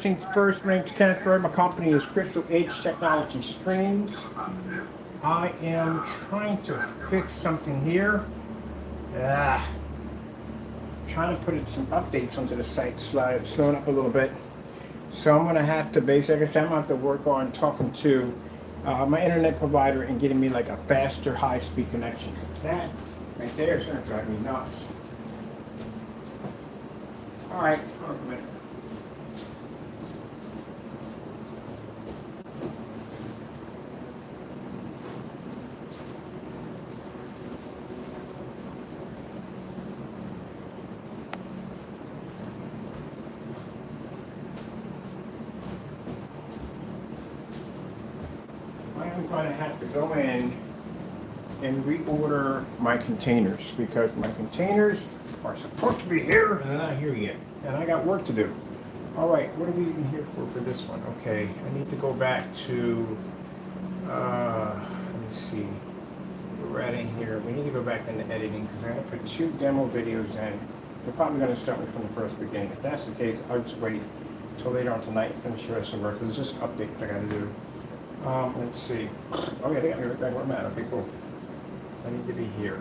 First things first, my name's Kenneth Bird. My company is Crystal Edge Technology Streams. I am trying to fix something here. Trying to put some updates onto the site, slowing up a little bit. So I'm going to have to basically, like I said, I'm going to have to work on talking to my internet provider and getting me like a faster high-speed connection. That right there is going to drive me nuts. All right, hold on a minute. I'm going to have to go in and reorder my containers because my containers are supposed to be here and they're not here yet. And I got work to do. All right, what are we even here for this one? Okay, I need to go back to, let me see. We're right in here. We need to go back into editing because I'm going to put 2 demo videos in. They're probably going to start me from the first beginning. If that's the case, I'll just wait until later on tonight and finish the rest of the work. There's just updates I got to do. Let's see. Oh yeah, they got me right back where I'm at. Okay, cool. I need to be here.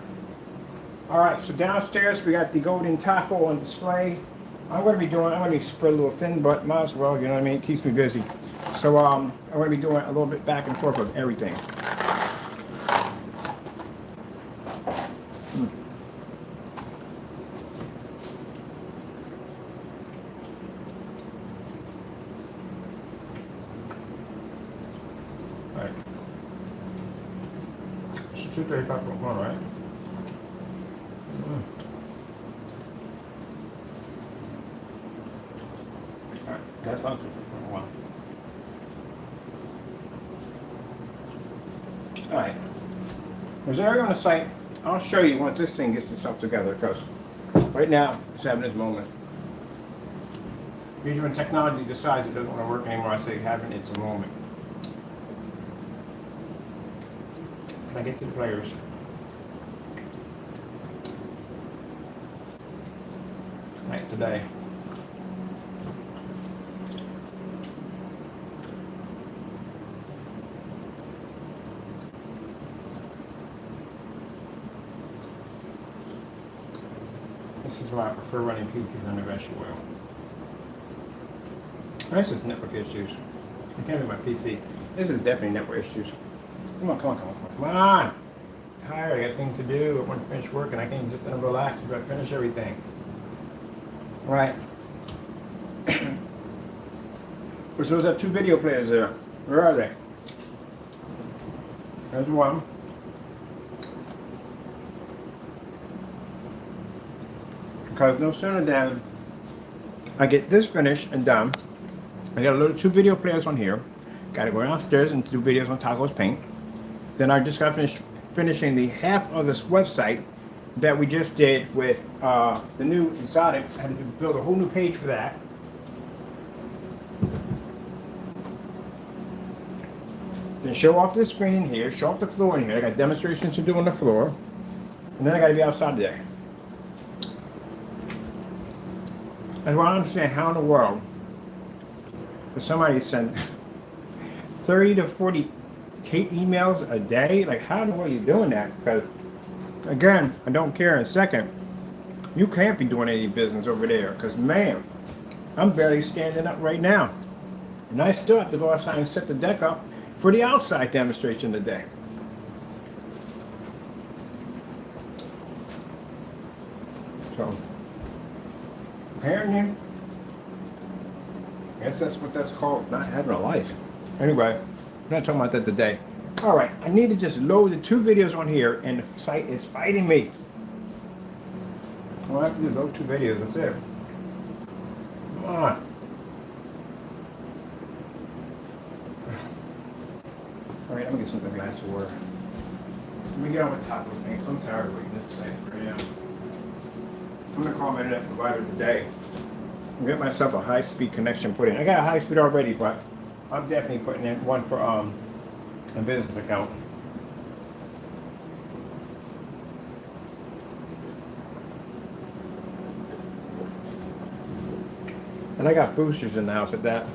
Alright, so downstairs we got the golden taco on display. I'm going to be spread a little thin, but might as well, you know what I mean? It keeps me busy. So I'm going to be doing a little bit back and forth of everything. Alright. It's 2:35.1, right? Alright, that's not 2:35.1. Alright. There's an area on the site. I'll show you once this thing gets itself together because right now it's having this moment. Usually when technology decides it doesn't want to work anymore, I say having its moment. Can I get to the players? Tonight, today. This is why I prefer running PCs under vegetable oil. This is network issues. I can't be my PC. This is definitely network issues. Come on. Come on! I'm tired, I got things to do. I want to finish work and I can't sit down and relax until I finish everything. Right. We're supposed to have 2 video players there. Where are they? There's one. Because no sooner than I get this finished and done, I got a little 2 video players on here. Got to go downstairs and do videos on Taco's Paint. Then I just got finished finishing the half of this website that we just did with the new exotics. I had to build a whole new page for that. Then show off the screen in here, show off the floor in here. I got demonstrations to do on the floor. And then I got to be outside today. I want to understand how in the world does somebody send 30 to 40 emails a day? Like, how in the world are you doing that? Because, again, I don't care in a second. You can't be doing any business over there. Because, man, I'm barely standing up right now. And I still have to go outside and set the deck up for the outside demonstration today. So, apparently, I guess that's what that's called, not having a life. Anyway, we're not talking about that today. All right, I need to just load the 2 videos on here, and the site is fighting me. All I have to do is load 2 videos, that's it. Come on. All right, I'm gonna get some glass of water. Let me get on with tacos, man. I'm tired of waiting this site right now. I'm gonna call my internet provider today and get myself a high-speed connection put in. I got a high-speed already, but I'm definitely putting in one for a business account. And I got boosters in the house at that.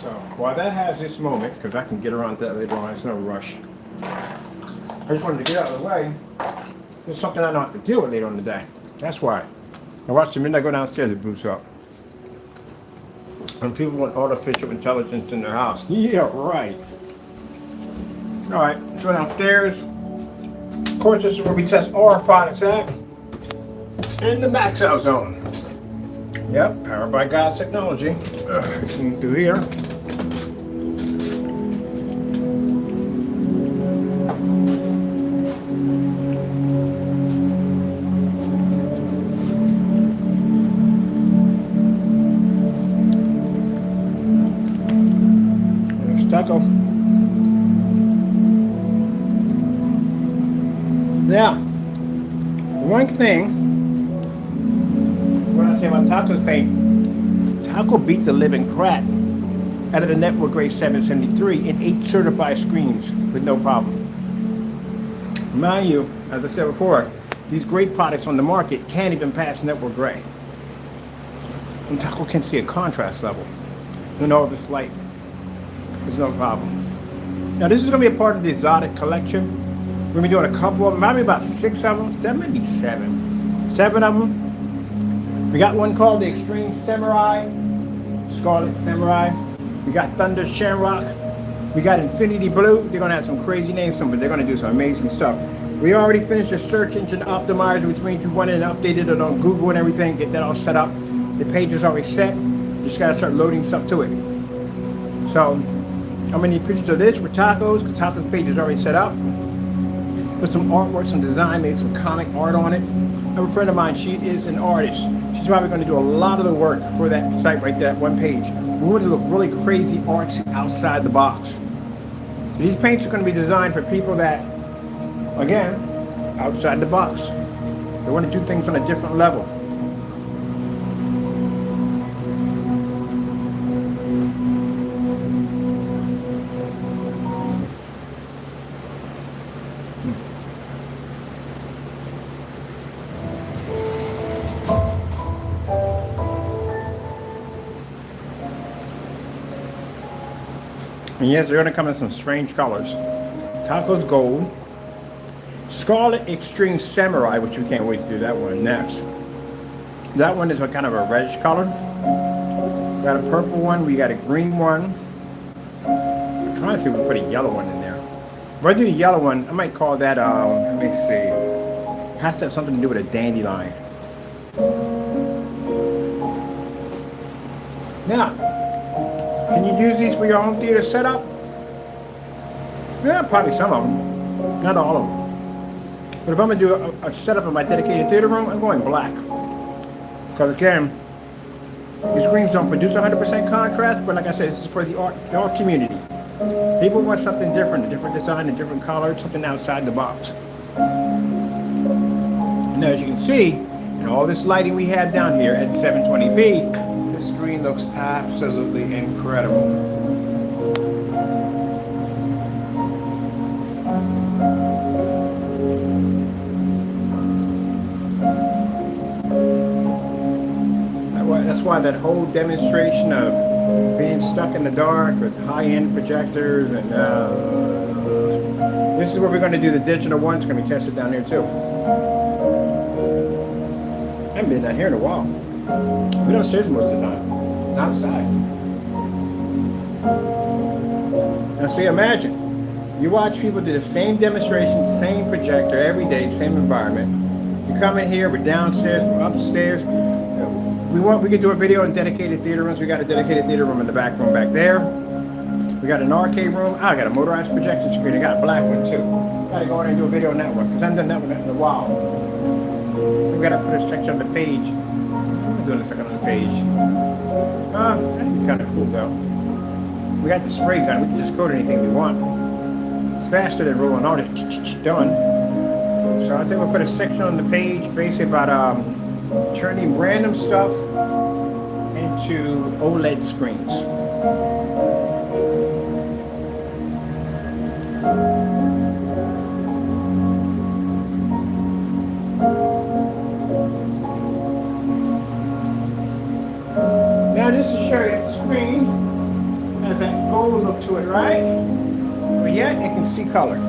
So while that has this moment, because I can get around that later on, there's no rush. I just wanted to get out of the way. There's something I don't have to deal with later on in the day. That's why. I watch the minute I go downstairs, it boots up. And people want artificial intelligence in their house. Yeah, right. All right, let's go downstairs. Of course, this is where we test all our products at. In the max out zone. Yep, powered by God's technology. Through here. There's Taco. Now, one thing. When I say about Taco's paint, Taco beat the living crap out of the Network Grade 773 in 8 certified screens with no problem. Mind you, as I said before, these great products on the market can't even pass Network Grade. And Taco can see a contrast level in all this light. There's no problem. Now this is going to be a part of the Exotic collection. We're going to be doing a couple of them, maybe about 6 of them, maybe 7. 7 of them. We got one called the Extreme Samurai, Scarlet Samurai. We got Thunder Shamrock. We got Infinity Blue. They're gonna have some crazy names, but they're gonna do some amazing stuff. We already finished the search engine optimizer, which means you went in and updated it on Google and everything, get that all set up. The page is already set. You just gotta start loading stuff to it. So, I'm gonna need pictures of this for Tacos, because Tacos page is already set up. Put some artwork, some design, made some comic art on it. I have a friend of mine, she is an artist. She's probably going to do a lot of the work for that site right there, one page. We want to look really crazy artsy outside the box. These paints are going to be designed for people that, again, outside the box. They want to do things on a different level. And yes, they're going to come in some strange colors. Taco's Gold. Scarlet Extreme Samurai, which we can't wait to do that one next. That one is a kind of a reddish color. We got a purple one. We got a green one. I'm trying to see if we can put a yellow one in there. If I do the yellow one, I might call that, let me see. It has to have something to do with a dandelion. Now, can you use these for your home theater setup? Yeah, probably some of them. Not all of them. But if I'm going to do a setup in my dedicated theater room, I'm going black. Because again, these screens don't produce 100% contrast, but like I said, this is for the art community. People want something different, a different design, a different color, something outside the box. Now as you can see, in all this lighting we have down here at 720p, the screen looks absolutely incredible. That's why that whole demonstration of being stuck in the dark with high-end projectors and this is where we're going to do the digital one. It's going to be tested down here too. I haven't been down here in a while. We don't see most of the time. Outside. Now see, imagine you watch people do the same demonstration, same projector every day, same environment. You come in here, we're downstairs, we're upstairs. We could do a video on dedicated theater rooms. We got a dedicated theater room in the back room back there. We got an arcade room. I got a motorized projection screen. I got a black one too. Got to go in and do a video on that one because I haven't done that one in a while. We got to put a section on the page. I'm doing a second on the page. That'd be kind of cool though. We got the spray gun. We can just coat anything we want. It's faster than rolling on it. Done. So I think we'll put a section on the page basically about turning random stuff into OLED screens. Now just to show you, the screen has that gold look to it, right? But yet it can see color.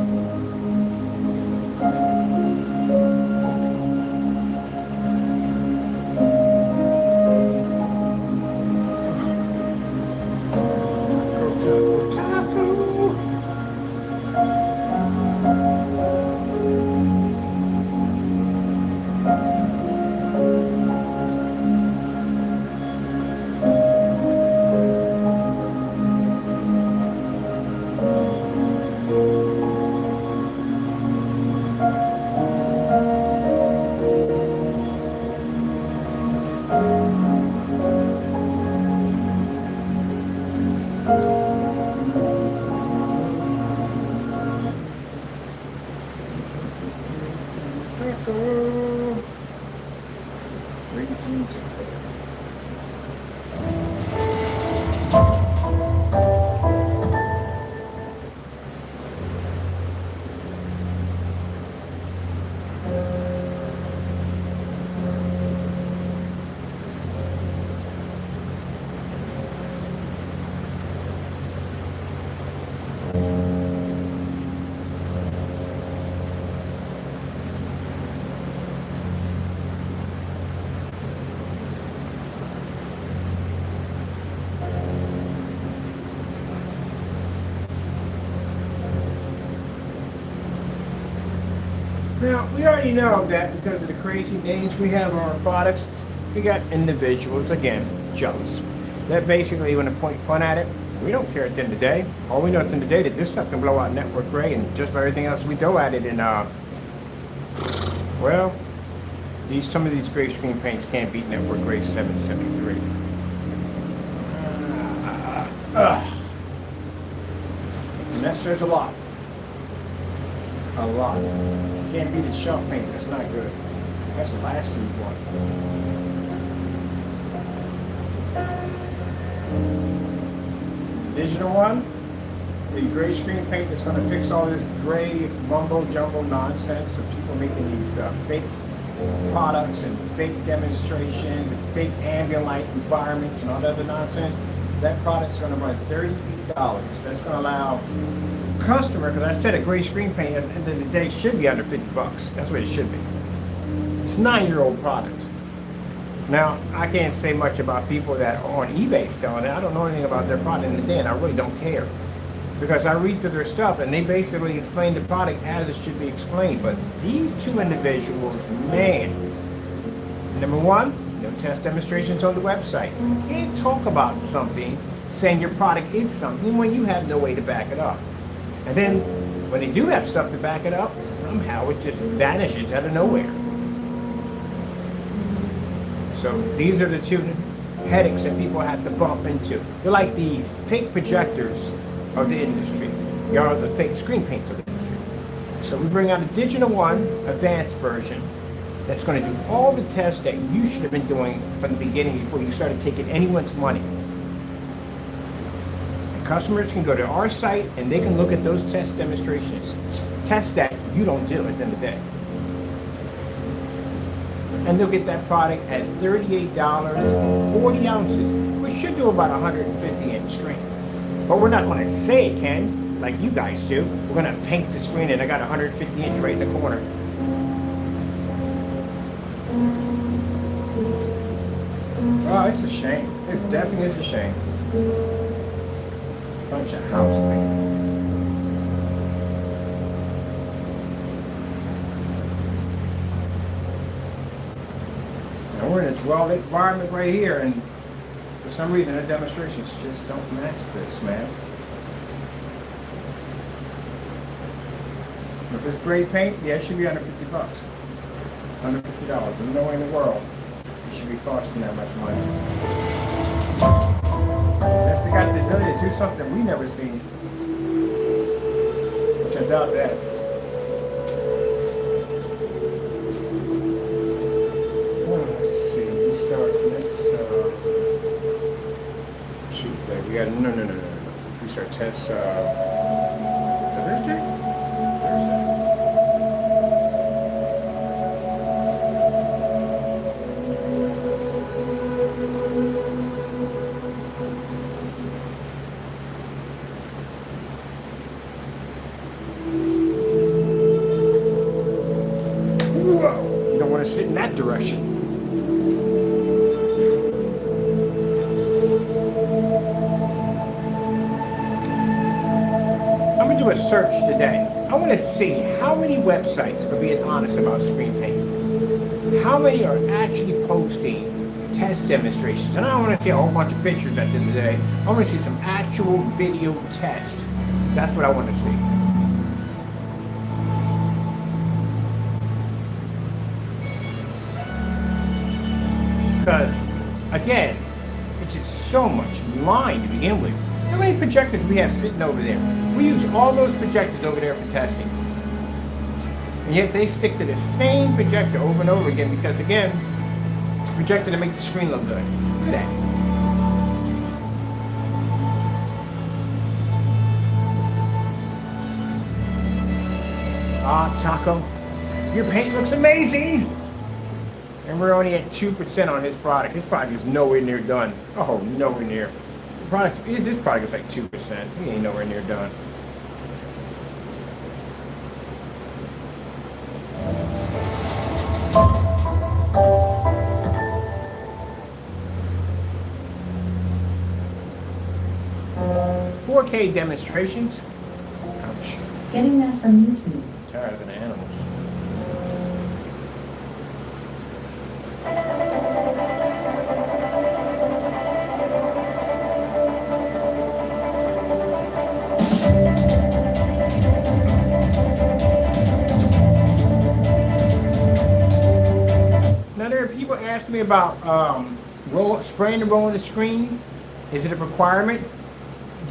Now, we already know that because of the crazy names we have on our products, we got individuals, again, jealous. That basically want to point fun at it. We don't care at the end of the day. All we know at the end of the day that this stuff can blow out network gray and just about everything else we throw at it. And, well, some of these gray screen paints can't beat network gray 773. And that says a lot. A lot. Can't beat the shelf paint. That's not good. That's the lasting one. Digital one, the gray screen paint that's going to fix all this gray mumbo jumbo nonsense of people making these fake products and fake demonstrations and fake ambient light environments and all that other nonsense. That product's going to run $38. That's going to allow customer, because I said a gray screen paint at the end of the day should be under 50 bucks. That's what it should be. It's a 9-year-old product. Now, I can't say much about people that are on eBay selling it. I don't know anything about their product in the day, and I really don't care. Because I read through their stuff, and they basically explain the product as it should be explained. But these two individuals, man, number one, no test demonstrations on the website. You can't talk about something saying your product is something when you have no way to back it up. And then, when they do have stuff to back it up, somehow it just vanishes out of nowhere. So these are the two headaches that people have to bump into. They're like the fake projectors of the industry. They are the fake screen paints of the industry. So we bring out a digital one, advanced version, that's going to do all the tests that you should have been doing from the beginning before you started taking anyone's money. Customers can go to our site and they can look at those test demonstrations, tests that you don't do at the end of the day. And they'll get that product at $38, 40 ounces, which should do about 150-inch screen. But we're not going to say it can, like you guys do. We're going to paint the screen and I got 150-inch right in the corner. Oh, it's a shame. It definitely is a shame. Bunch of house paint. And we're in this well-lit environment right here, and for some reason the demonstrations just don't match this, man. If it's gray paint, yeah, it should be under 50 bucks. Under $50. There's no way in the world it should be costing that much money. Unless they got the ability to do something we never seen. Which I doubt that. Let's see, we start next Tuesday. We got no. We start test Thursday? that direction. I'm gonna do a search today. I want to see how many websites are being honest about screen paint. How many are actually posting test demonstrations? And I don't want to see a whole bunch of pictures at the end of the day. I want to see some actual video test. That's what I want to see. Because, again, it's just so much line to begin with. How many projectors we have sitting over there? We use all those projectors over there for testing. And yet they stick to the same projector over and over again because, again, it's a projector to make the screen look good. Look at that. Ah, Taco, your paint looks amazing. And we're only at 2% on his product. His product is nowhere near done. Oh, nowhere near. His product is like 2%. He ain't nowhere near done. "4K demonstrations." Ouch. Getting that from YouTube. Tired of the animals. Now there are people asking me about spraying and rolling the screen. Is it a requirement?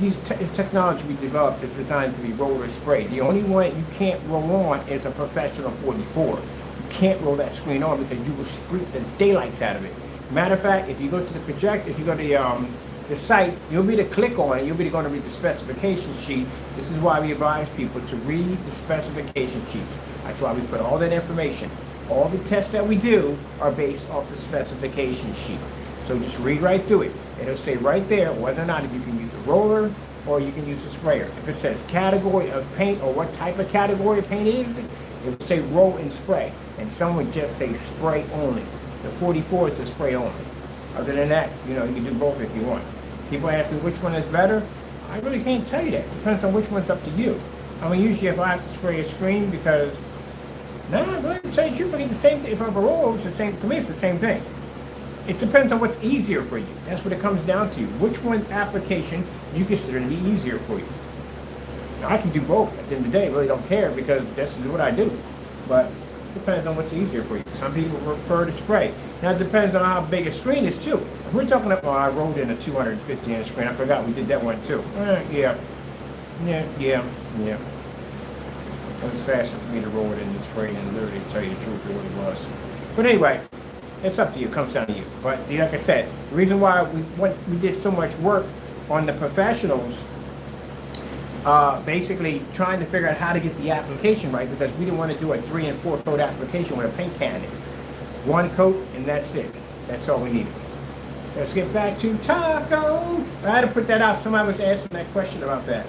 These technology we developed is designed to be roll or spray. The only one you can't roll on is a professional 44. You can't roll that screen on because you will scrape the daylights out of it. Matter of fact, if you go to the project, if you go to the site, you'll be to click on it. You'll be going to read the specification sheet. This is why we advise people to read the specification sheets. That's why we put all that information. All the tests that we do are based off the specification sheet. So just read right through it. It'll say right there whether or not you can use the roller or you can use the sprayer. If it says category of paint or what type of category of paint it is, it will say roll and spray. And some would just say spray only. The 44 is a spray only. Other than that, you can do both if you want. People ask me which one is better. I really can't tell you that. It depends on which one's up to you. I mean, usually if I have to spray a screen because, go ahead and tell you the truth, I get the same thing. If I have a roll, it's the same, to me it's the same thing. It depends on what's easier for you. That's what it comes down to. Which one application you consider to be easier for you. Now, I can do both at the end of the day. I really don't care because this is what I do. But it depends on what's easier for you. Some people prefer to spray. Now, it depends on how big a screen is, too. If we're talking about, I rolled in a 250-inch screen. I forgot we did that one, too. Yeah. It was faster for me to roll it in the spray and literally tell you the truth of what it was. But anyway, it's up to you. It comes down to you. But like I said, the reason why we did so much work on the professionals, basically trying to figure out how to get the application right because we didn't want to do a 3 and 4 coat application with a paint can in it. 1 coat and that's it. That's all we needed. Let's get back to Taco. I had to put that out. Somebody was asking that question about that.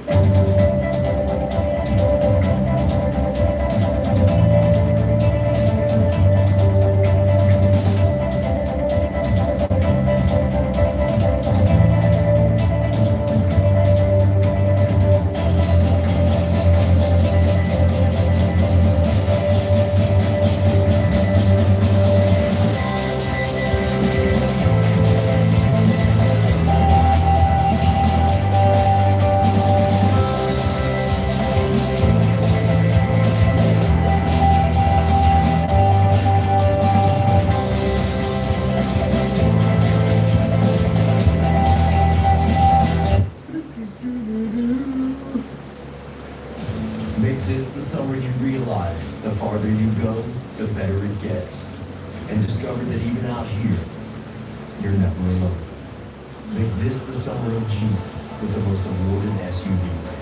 Make this the summer you realize the farther you go, the better it gets. And discover that even out here, you're never alone. Make this the summer of Jeep with the most awarded SUV brand.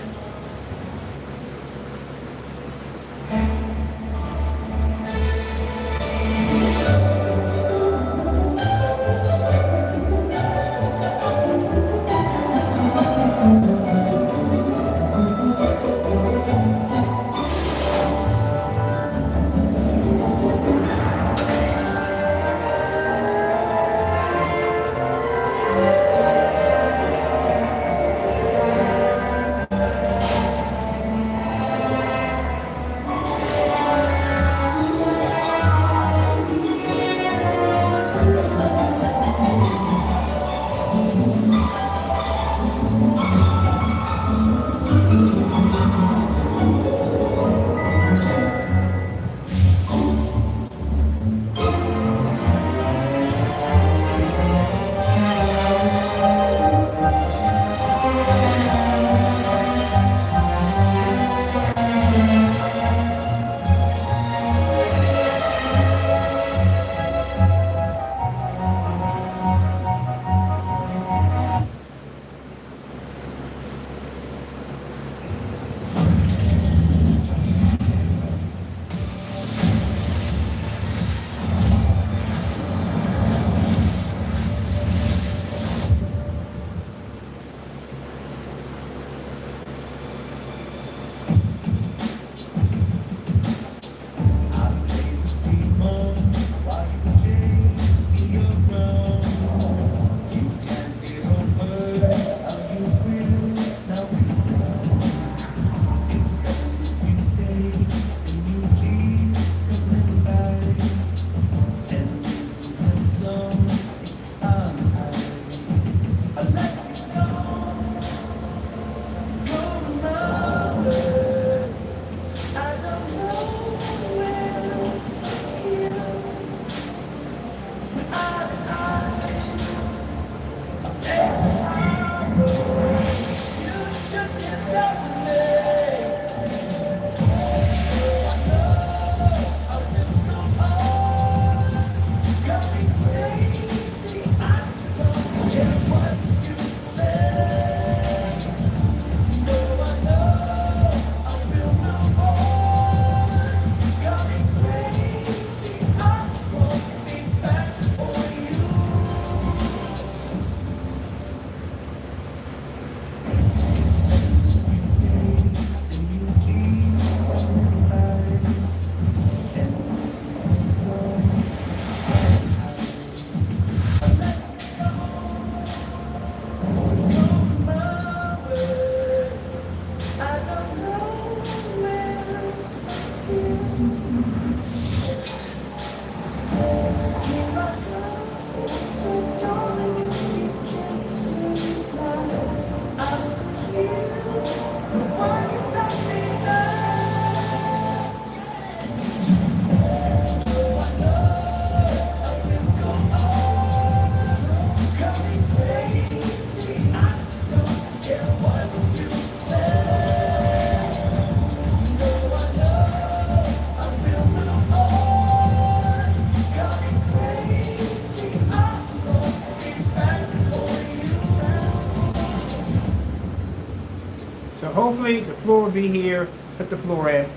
hopefully the floor will be here, put the floor in.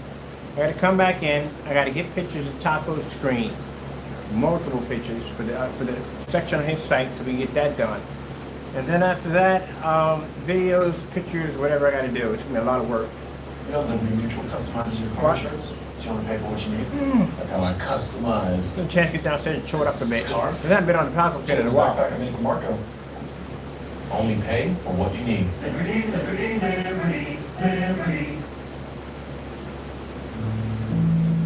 I gotta come back in, I gotta get pictures of Taco's screen. Multiple pictures for the section on his site so we can get that done. And then after that, videos, pictures, whatever I gotta do. It's gonna be a lot of work. You know, the mutual customizes your car insurance. So you only pay for what you need. I kind of like customized. Good chance to get downstairs and show it up a bit. Scarf. Because I haven't been on the Taco set in a while. Backpack, I mean, Marco. Only pay for what you need. Liberty, liberty, liberty, liberty.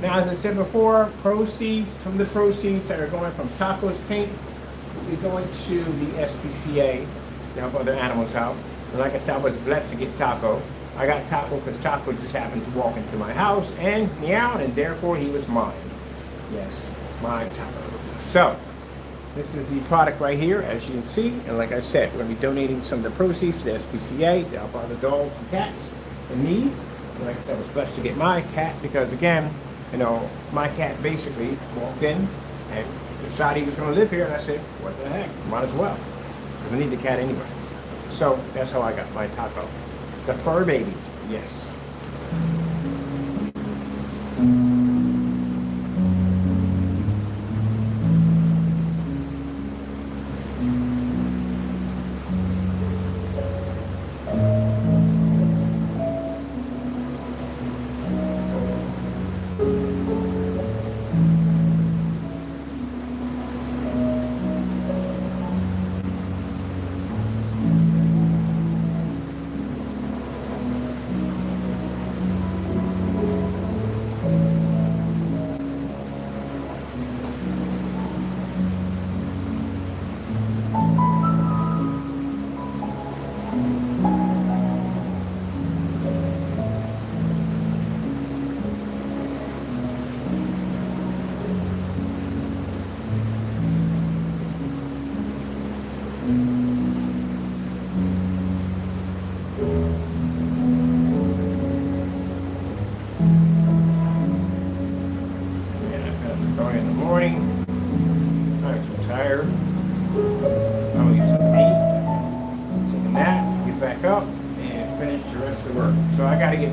Now, as I said before, proceeds that are going from Taco's paint will be going to the SPCA to help other animals out. And like I said, I was blessed to get Taco. I got Taco because Taco just happened to walk into my house and meowed, and therefore he was mine. Yes, my Taco. So, this is the product right here, as you can see. And like I said, we're going to be donating some of the proceeds to the SPCA to help other dogs and cats in need. And like I said, I was blessed to get my cat because, again, you know, my cat basically walked in and decided he was going to live here, and I said, what the heck, might as well, because I need the cat anyway. So that's how I got my Taco. The fur baby, yes.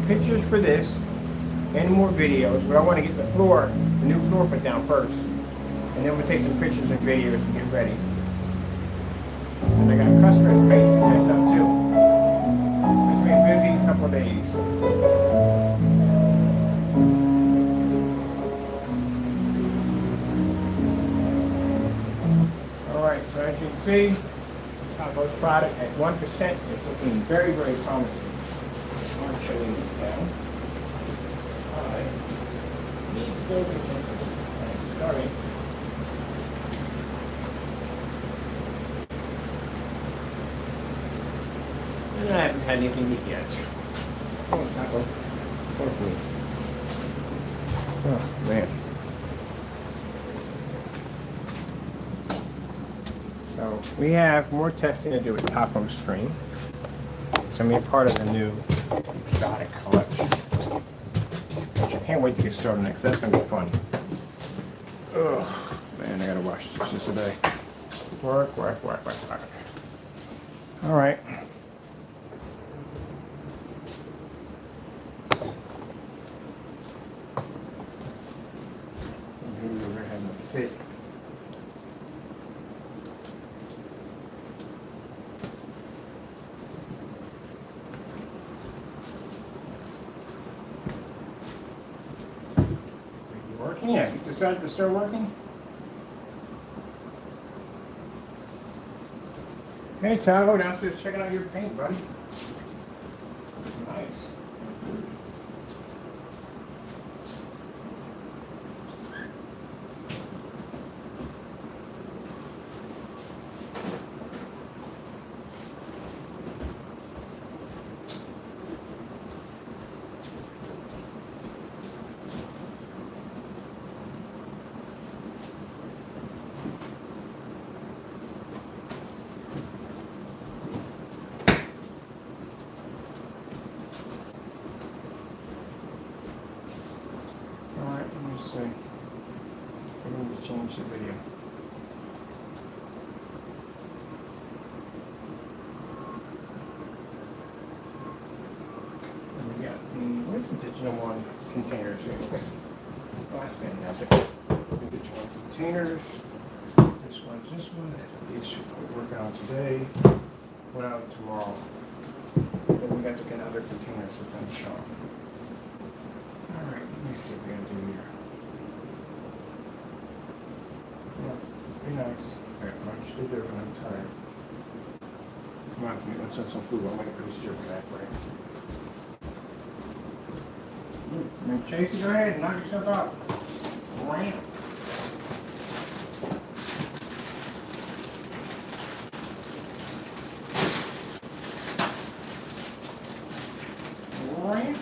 Pictures for this and more videos, but I want to get the new floor put down first, and then we'll take some pictures and videos and get ready. And I got customers' paints to test out too. It's been a busy couple of days. Alright, so as you can see, Taco's product at 1% is looking very, very promising. I'm showing this down. Alright. Needs to go to something. Sorry. And I haven't had anything to eat yet. Come on, Taco. Come with me. Oh, man. So, we have more testing to do with Taco's screen. It's going to be a part of the new Exotic collection. Which I can't wait to get started next. That's going to be fun. Ugh, man, I got to wash dishes today. Work. All right. Maybe we're having a fit. Yeah, you decided to start working? Hey, Taco, downstairs checking out your paint, buddy. Nice. So, I'm going to change the video. 1 containers here. Okay. Oh, that's fantastic. We'll get you 1 containers. This one's this one. These should work out today. One out tomorrow. Then we got to get other containers to finish off. Alright, let me see what we're gonna do here. Yeah, be nice. I got much to do and I'm tired. Come on, let's have some food. I'm waiting for this jerk back break. Chase, go ahead and knock yourself out. Wham. Wham.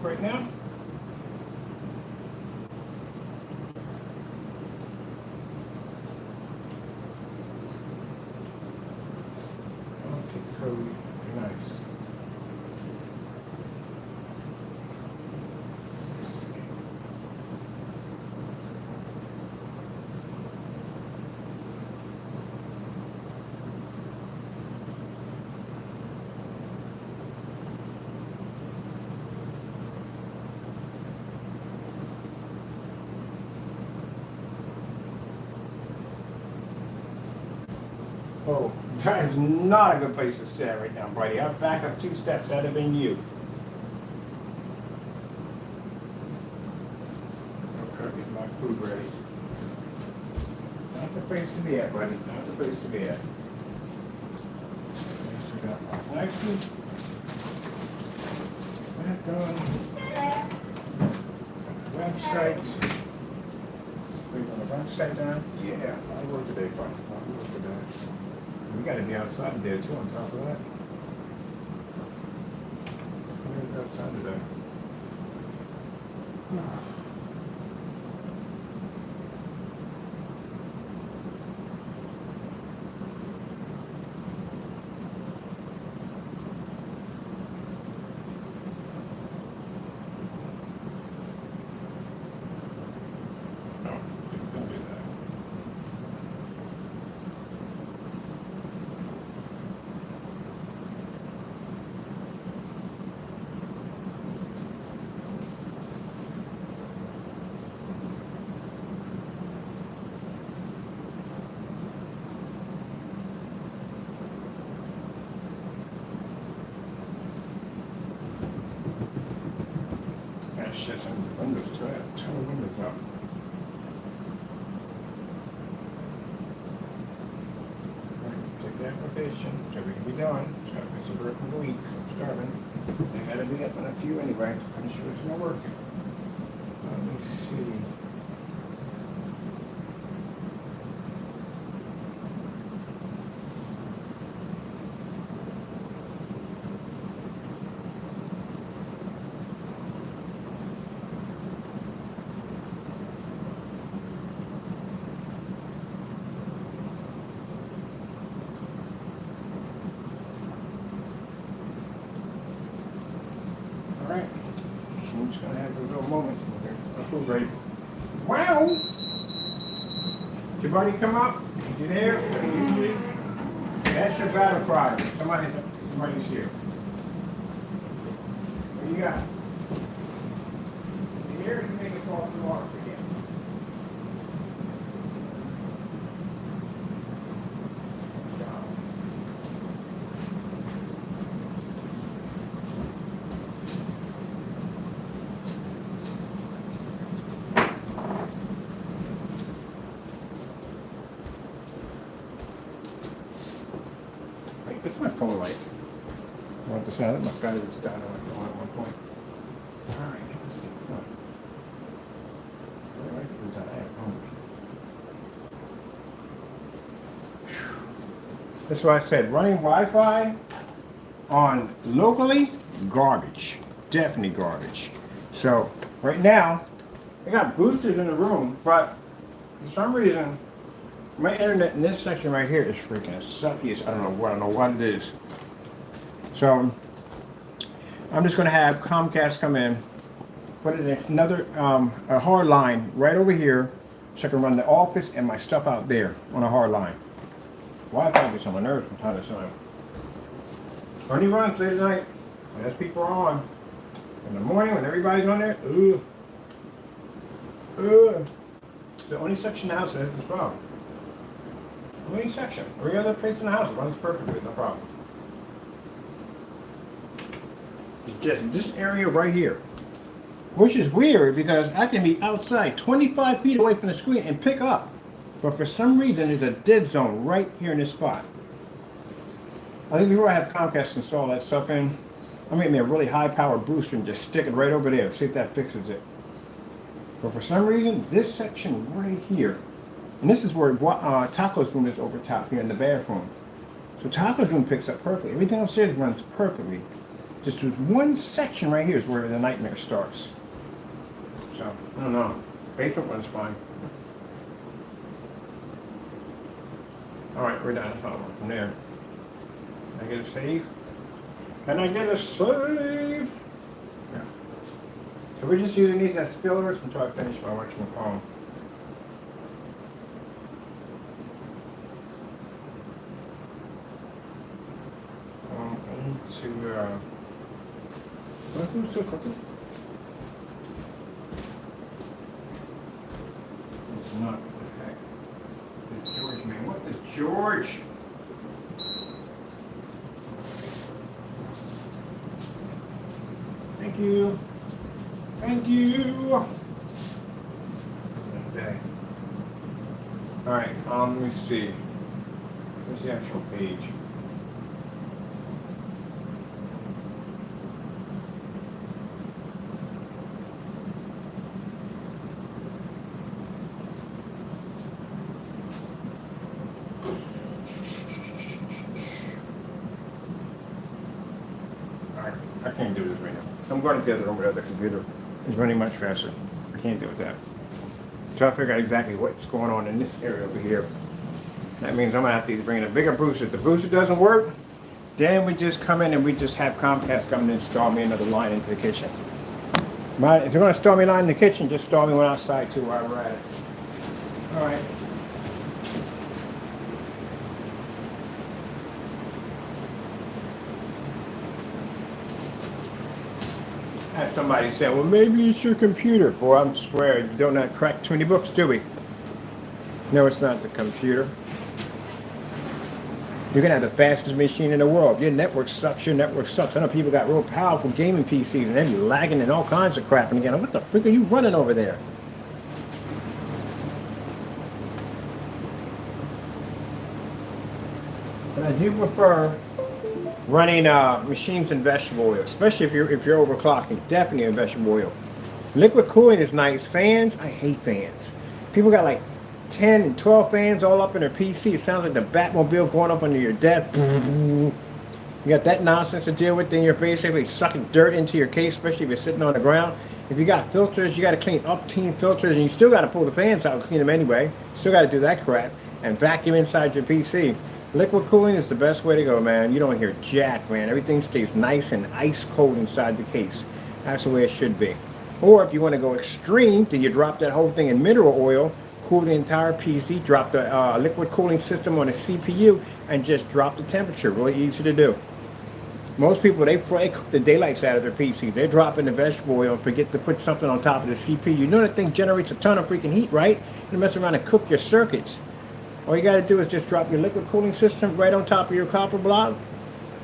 Right now. I'll take the code. Be nice. Let's see. Oh, that is not a good place to sit right now, buddy. I'll back up 2 steps. That'd have been you. Okay, get my food ready. Not the place to be at, buddy. Not the place to be at. Nicely. That done. Website. Wait on the website down? Yeah, I work today, buddy. I work today. We gotta be outside today too, on top of that. We're gonna be outside today. No, don't do that. Gotta shut some windows to that. Turn the windows up. Take the application, so we can be done. It's gotta be some work in the week. I'm starving. They gotta be up in a few anyway. I'm sure it's gonna work. Let me see. Alright, she's gonna have a little moment here. I feel great. Wow! Did your buddy come up? Is you there? Usually? That's your battle cry. Somebody's here. What do you got? Is he here? You make a call to Mark again. What's my phone like? I want to say that my battery was down on my phone at one point. Alright, let's see. Where do I put that at? That's why I said running Wi-Fi on locally, garbage. Definitely garbage. So right now, They got boosters in the room, but for some reason, my internet in this section right here is freaking sucky. I don't know what it is. So I'm just gonna have Comcast come in, put it in another a hard line right over here, so I can run the office and my stuff out there on a hard line. Wi-Fi gets on my nerves from time to time. Only runs late at night when there's people on. In the morning when everybody's on there, ugh. It's the only section in the house that has this problem. Only section. Every other place in the house runs perfectly with no problem. It's just this area right here. Which is weird because I can be outside 25 feet away from the screen and pick up. But for some reason there's a dead zone right here in this spot. I think before I have Comcast install that stuff in, I'm going to get me a really high power booster and just stick it right over there. See if that fixes it. But for some reason, this section right here, and this is where Taco's room is over top here in the bathroom. So Taco's room picks up perfectly. Everything upstairs runs perfectly. Just there's one section right here is where the nightmare starts. So, I don't know. Basement runs fine. Alright, we're done. That's all from there. Can I get a save? Can I get a save? Yeah. So we're just using these as fillers until I finish my work from home. Let's do cooking. It's not what the heck. The George, man. What the George? Thank you. Thank you. Okay. Alright, let me see. Where's the actual page? I can't do this right now. I'm going to the other room with the computer. It's running much faster. I can't deal with that. Try to figure out exactly what's going on in this area over here. That means I'm going to have to bring in a bigger booster. If the booster doesn't work, then we just come in and we just have Comcast come in and install me another line into the kitchen. But if you're going to install me a line in the kitchen, just install me one outside too while we're at it. All right. Had somebody say, well, maybe it's your computer. Boy, I swear, you don't not crack too many books, do we? No, it's not the computer. You're going to have the fastest machine in the world. Your network sucks, your network sucks. I know people got real powerful gaming PCs and they're lagging and all kinds of crap. And again, what the frick are you running over there? But I do prefer running machines in vegetable oil, especially if you're overclocking. Definitely in vegetable oil. Liquid cooling is nice. Fans, I hate fans. People got like 10 and 12 fans all up in their PC. It sounds like the Batmobile going up under your desk. You got that nonsense to deal with, then you're basically sucking dirt into your case, especially if you're sitting on the ground. If you got filters, you got to clean up-team filters, and you still got to pull the fans out and clean them anyway. Still got to do that crap and vacuum inside your PC. Liquid cooling is the best way to go, man. You don't hear jack, man. Everything stays nice and ice cold inside the case. That's the way it should be. Or if you want to go extreme, then you drop that whole thing in mineral oil, cool the entire PC, drop the liquid cooling system on a CPU, and just drop the temperature. Really easy to do. Most people, they cook the daylights out of their PCs. They drop in the vegetable oil and forget to put something on top of the CPU. You know that thing generates a ton of freaking heat, right? You mess around and cook your circuits. All you got to do is just drop your liquid cooling system right on top of your copper block,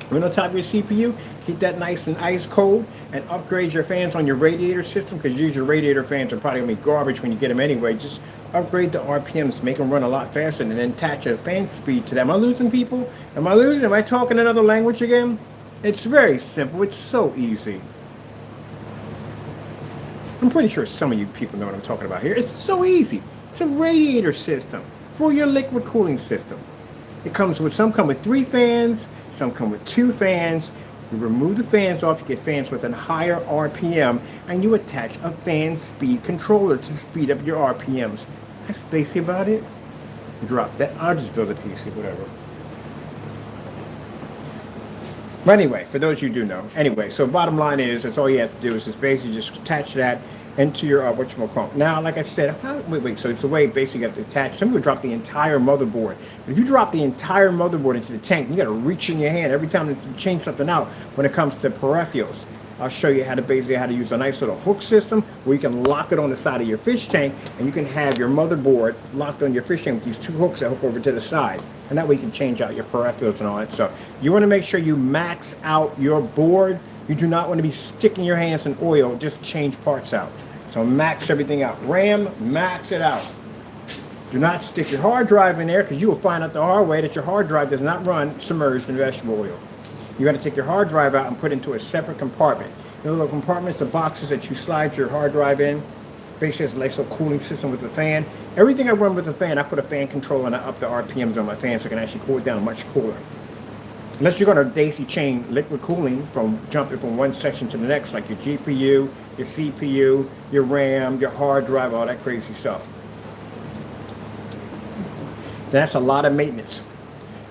right on top of your CPU. Keep that nice and ice cold, and upgrade your fans on your radiator system, because usually your radiator fans are probably going to be garbage when you get them anyway. Just upgrade the RPMs, make them run a lot faster, and then attach a fan speed to them. Am I losing people? Am I losing? Am I talking another language again? It's very simple. It's so easy. I'm pretty sure some of you people know what I'm talking about here. It's so easy. It's a radiator system for your liquid cooling system. It comes with, some come with 3 fans, some come with 2 fans. You remove the fans off, you get fans with a higher RPM, and you attach a fan speed controller to speed up your RPMs. That's basically about it. Drop that. I'll just build a PC, whatever. But anyway, for those you do know. Anyway, so bottom line is, that's all you have to do is just basically just attach that into your, whatchamacallit. Now, like I said, wait, so it's a way basically you have to attach. Some people drop the entire motherboard. If you drop the entire motherboard into the tank, you got to reach in your hand every time to change something out when it comes to peripherals. I'll show you how to use a nice little hook system where you can lock it on the side of your fish tank, and you can have your motherboard locked on your fish tank with these two hooks that hook over to the side. And that way you can change out your peripherals and all that. So you want to make sure you max out your board. You do not want to be sticking your hands in oil, just change parts out. So max everything out. RAM, max it out. Do not stick your hard drive in there, because you will find out the hard way that your hard drive does not run submerged in vegetable oil. You got to take your hard drive out and put it into a separate compartment. The little compartments, the boxes that you slide your hard drive in. Basically, it's a nice little cooling system with a fan. Everything I run with a fan, I put a fan controller and I up the RPMs on my fan so I can actually cool it down much cooler. Unless you're going to daisy chain liquid cooling from jumping from one section to the next, like your GPU, your CPU, your RAM, your hard drive, all that crazy stuff. That's a lot of maintenance.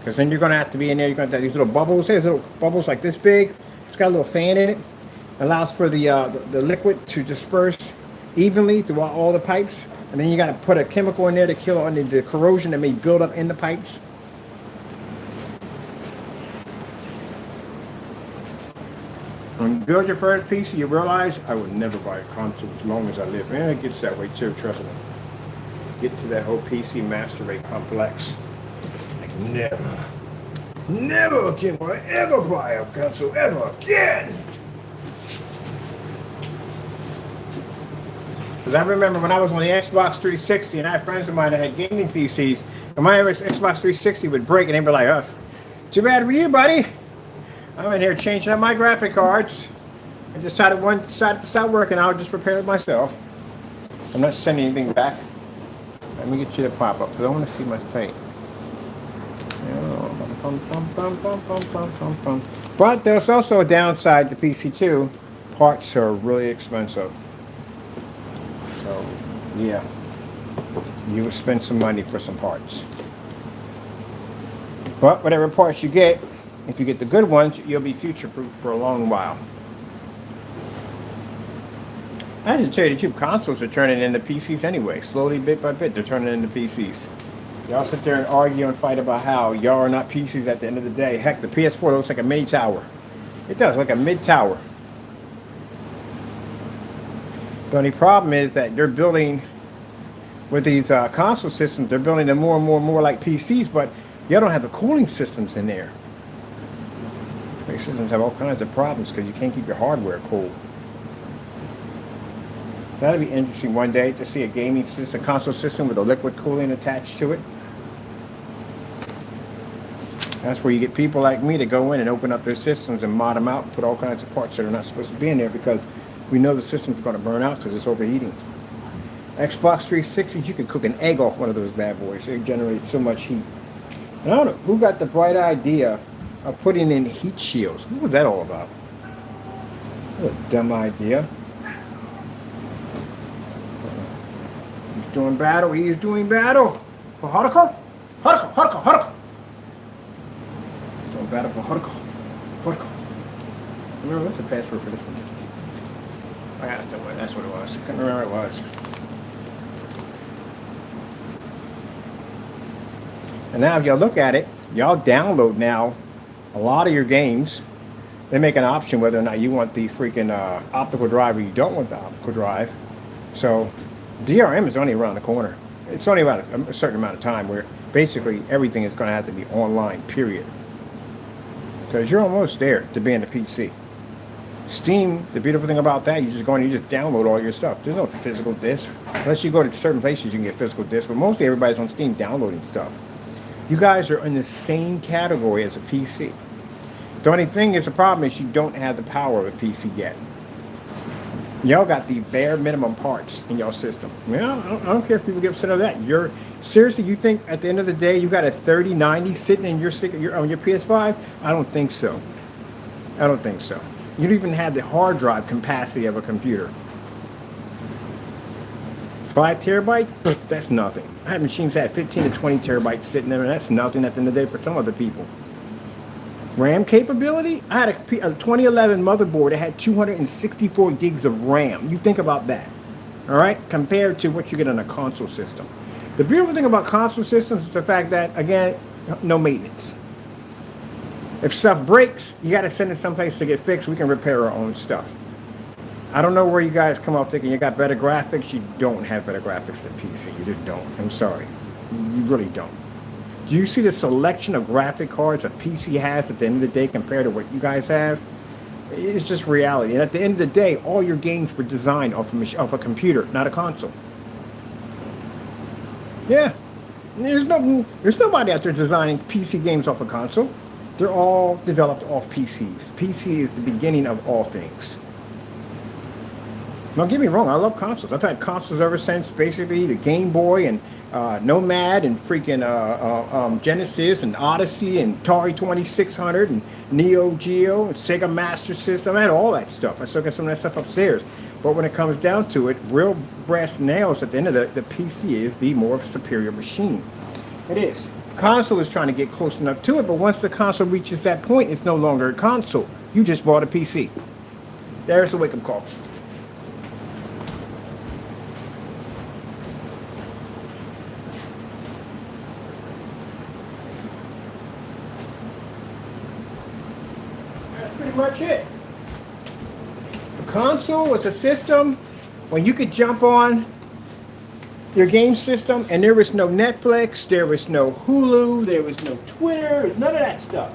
Because then you're going to have to be in there, you're going to have these little bubbles. There's little bubbles like this big. It's got a little fan in it. Allows for the liquid to disperse evenly throughout all the pipes. And then you got to put a chemical in there to kill the corrosion that may build up in the pipes. When you build your first PC, you realize I would never buy a console as long as I live. And it gets that way too, trust me. Get to that whole PC master race complex. Never again will I ever buy a console ever again. Because I remember when I was on the Xbox 360 and I had friends of mine that had gaming PCs, and my Xbox 360 would break and they'd be like, oh, too bad for you, buddy. I'm in here changing up my graphic cards. I decided one side to stop working, I'll just repair it myself. I'm not sending anything back. Let me get you to pop up because I want to see my site. But there's also a downside to PC too. Parts are really expensive. So yeah, you will spend some money for some parts. But whatever parts you get, if you get the good ones, you'll be future-proof for a long while. I have to tell you the truth, consoles are turning into PCs anyway. Slowly, bit by bit, they're turning into PCs. Y'all sit there and argue and fight about how y'all are not PCs at the end of the day. Heck, the PS4 looks like a mini tower. It does, like a mid-tower. The only problem is that they're building, with these console systems, they're building them more and more like PCs, but y'all don't have the cooling systems in there. These systems have all kinds of problems because you can't keep your hardware cool. That'll be interesting one day to see a gaming system, console system with a liquid cooling attached to it. That's where you get people like me to go in and open up their systems and mod them out and put all kinds of parts that are not supposed to be in there because we know the system's going to burn out because it's overheating. Xbox 360s, you can cook an egg off one of those bad boys. They generate so much heat. And I don't know who got the bright idea of putting in heat shields. What was that all about? What a dumb idea. He's doing battle. He's doing battle for Haruka. Haruka. He's doing battle for Haruka. Remember, what's the password for this one? Oh, yeah, that's what it was. I couldn't remember what it was. And now if y'all look at it, y'all download now a lot of your games. They make an option whether or not you want the freaking optical drive or you don't want the optical drive. So DRM is only around the corner. It's only about a certain amount of time where basically everything is going to have to be online, period. Because you're almost there to be in the PC. Steam, the beautiful thing about that, you just go in and you just download all your stuff. There's no physical disc. Unless you go to certain places you can get physical discs, but mostly everybody's on Steam downloading stuff. You guys are in the same category as a PC. The only thing is, the problem is you don't have the power of a PC yet. Y'all got the bare minimum parts in your system. Well, I don't care if people get upset over that. Seriously, you think at the end of the day you got a 3090 sitting in your on your PS5? I don't think so. I don't think so. You don't even have the hard drive capacity of a computer. 5 terabytes? Pfft, that's nothing. I had machines that had 15 to 20 terabytes sitting there, and that's nothing at the end of the day for some other people. RAM capability? I had a 2011 motherboard that had 264 gigs of RAM. You think about that, all right? Compared to what you get on a console system. The beautiful thing about console systems is the fact that, again, no maintenance. If stuff breaks, you got to send it someplace to get fixed. We can repair our own stuff. I don't know where you guys come out thinking you got better graphics. You don't have better graphics than PC. You just don't. I'm sorry. You really don't. Do you see the selection of graphic cards a PC has at the end of the day compared to what you guys have? It's just reality. And at the end of the day, all your games were designed off a computer, not a console. Yeah. There's nobody out there designing PC games off a console. They're all developed off PCs. PC is the beginning of all things. Don't get me wrong, I love consoles. I've had consoles ever since basically the Game Boy and Nomad and freaking Genesis and Odyssey and Atari 2600 and Neo Geo and Sega Master System. I had all that stuff. I still got some of that stuff upstairs. But when it comes down to it, real brass nails at the end of the PC is the more superior machine. It is. Console is trying to get close enough to it, but once the console reaches that point, it's no longer a console. You just bought a PC. There's the wake-up call. That's pretty much it. The console was a system when you could jump on your game system and there was no Netflix, there was no Hulu, there was no Twitter, none of that stuff.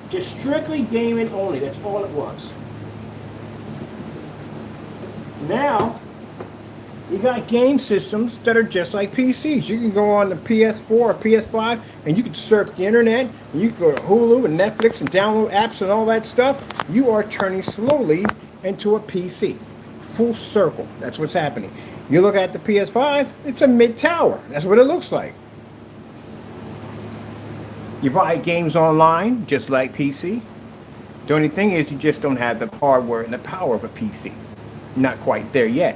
Just strictly gaming only, that's all it was. Now, you got game systems that are just like PCs. You can go on the PS4 or PS5 and you can surf the internet, and you can go to Hulu and Netflix and download apps and all that stuff. You are turning slowly into a PC. Full circle, that's what's happening. You look at the PS5, it's a mid-tower. That's what it looks like. You buy games online, just like PC. The only thing is you just don't have the hardware and the power of a PC. Not quite there yet.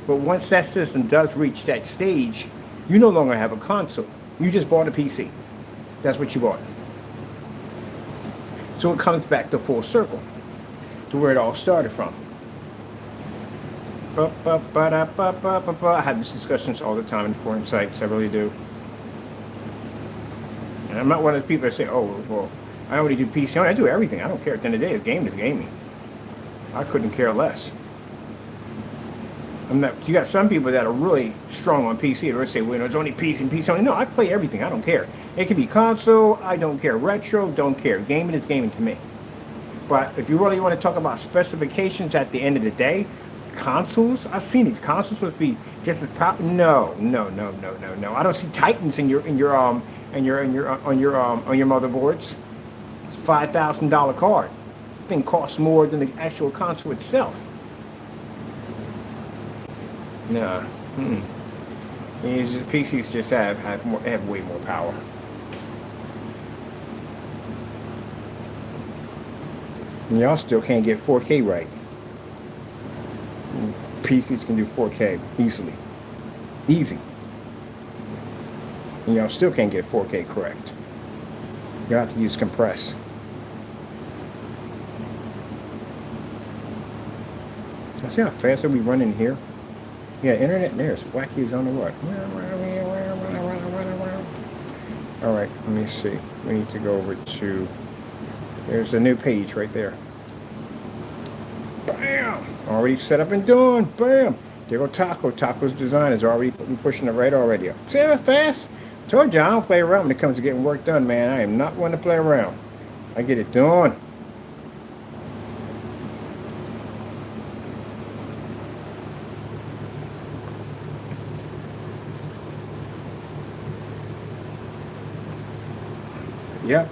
But once that system does reach that stage, you no longer have a console. You just bought a PC. That's what you bought. So it comes back to full circle, to where it all started from. I have these discussions all the time in foreign sites. I really do. And I'm not one of the people that say, oh, well, I only do PC. I do everything. I don't care. At the end of the day, the game is gaming. I couldn't care less. I'm not. You got some people that are really strong on PC. They're going to say, well, it's only PC and PC only. No, I play everything. I don't care. It can be console. I don't care. Retro. Don't care. Gaming is gaming to me. But if you really want to talk about specifications at the end of the day, consoles, I've seen these consoles supposed to be just as proper. No. I don't see Titans on your motherboards. It's $5,000 card. The thing costs more than the actual console itself. No. PCs just have way more power. And y'all still can't get 4K right. PCs can do 4K easily. Easy. And y'all still can't get 4K correct. You have to use compress. See how fast we run in here? Yeah, internet in there is wacky as on the what. Alright, let me see. We need to go over to, there's the new page right there. Bam! Already set up and done. Bam! There go Taco. Taco's design is already pushing it right already up. See how fast? Told you I don't play around when it comes to getting work done, man. I am not one to play around. I get it done. Yeah,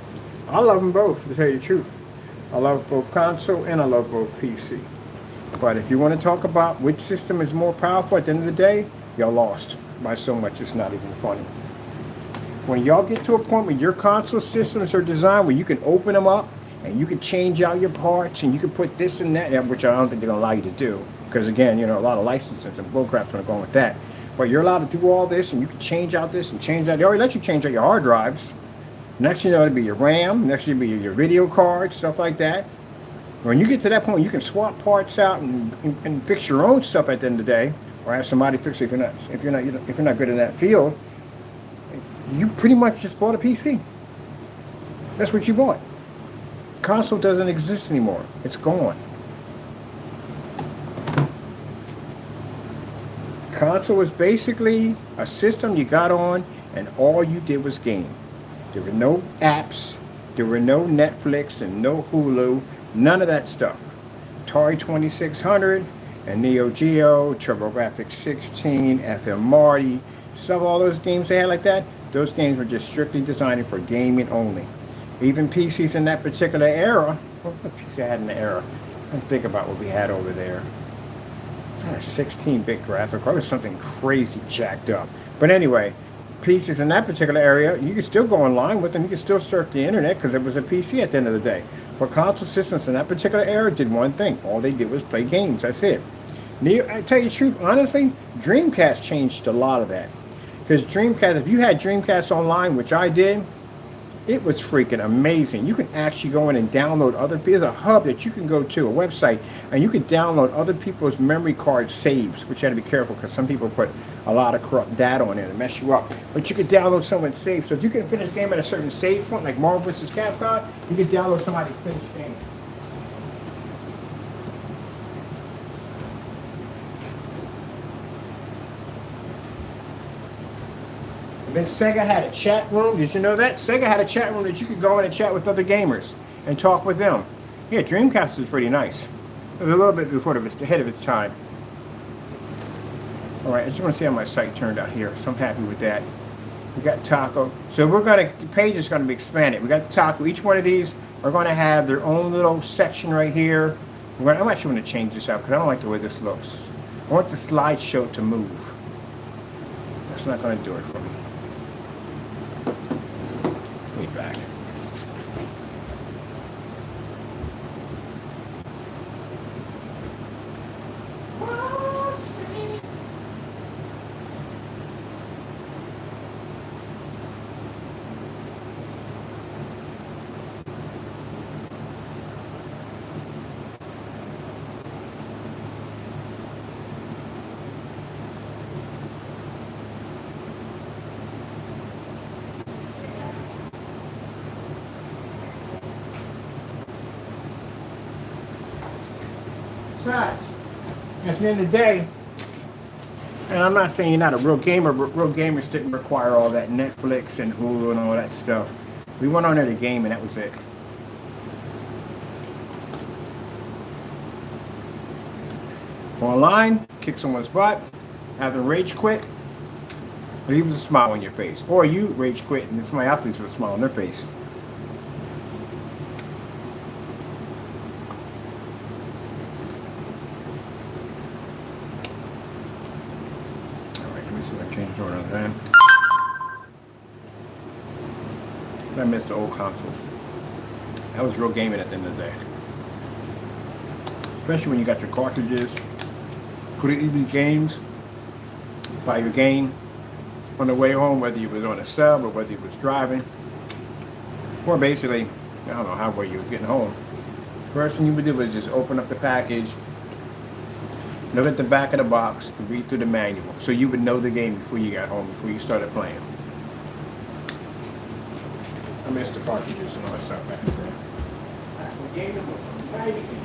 I love them both, to tell you the truth. I love both console and I love both PC. But if you want to talk about which system is more powerful at the end of the day, y'all lost by so much it's not even funny. When y'all get to a point where your console systems are designed where you can open them up and you could change out your parts, and you could put this and that, which I don't think they're gonna allow you to do, because again, you know, a lot of licenses and bullcrap's gonna go on with that. But you're allowed to do all this, and you can change out this and change that. They already let you change out your hard drives. Next, you know, it'll be your RAM. Next, it'll be your video cards, stuff like that. When you get to that point, you can swap parts out and fix your own stuff at the end of the day, or have somebody fix it if you're not good in that field. You pretty much just bought a PC. That's what you bought. Console doesn't exist anymore. It's gone. Console was basically a system you got on, and all you did was game. There were no apps, there were no Netflix and no Hulu, none of that stuff. Atari 2600 and Neo Geo, TurboGrafx 16, FM Marty, stuff, all those games they had like that, those games were just strictly designed for gaming only. Even PCs in that particular era, what PC I had in the era? Let's think about what we had over there. A 16-bit graphic card was something crazy jacked up. But anyway, PCs in that particular area, you could still go online with them. You could still surf the internet because it was a PC at the end of the day. But console systems in that particular era did one thing. All they did was play games. That's it. I tell you the truth, honestly, Dreamcast changed a lot of that. Because Dreamcast, if you had Dreamcast online, which I did, it was freaking amazing. You can actually go in and download there's a hub that you can go to, a website, and you can download other people's memory card saves, which you have to be careful because some people put a lot of corrupt data on it and mess you up. But you can download someone's save. So if you can finish a game at a certain save point, like Marvel vs. Capcom, you can download somebody's finished game. Then Sega had a chat room. Did you know that? Sega had a chat room that you could go in and chat with other gamers and talk with them. Yeah, Dreamcast was pretty nice. It was a little bit ahead of its time. All right, I just want to see how my site turned out here. So I'm happy with that. We got Taco. So the page is going to be expanded. We got the Taco. Each one of these are going to have their own little section right here. I'm actually going to change this out because I don't like the way this looks. I want the slideshow to move. That's not going to do it for me. Back. Besides, at the end of the day, and I'm not saying you're not a real gamer, but real gamers didn't require all that Netflix and Hulu and all that stuff. We went on there to game and that was it. Online, kick someone's butt, have them rage quit, leave a smile on your face. Or you rage quit and somebody else leaves with a smile on their face. I miss the old consoles. That was real gaming at the end of the day. Especially when you got your cartridges, put it in the games, buy your game on the way home, whether you was on a sub or whether you was driving. Or basically, I don't know how you was getting home. First thing you would do was just open up the package, look at the back of the box, and read through the manual. So you would know the game before you got home, before you started playing. I missed the cartridges and all that stuff back there. The game was amazing.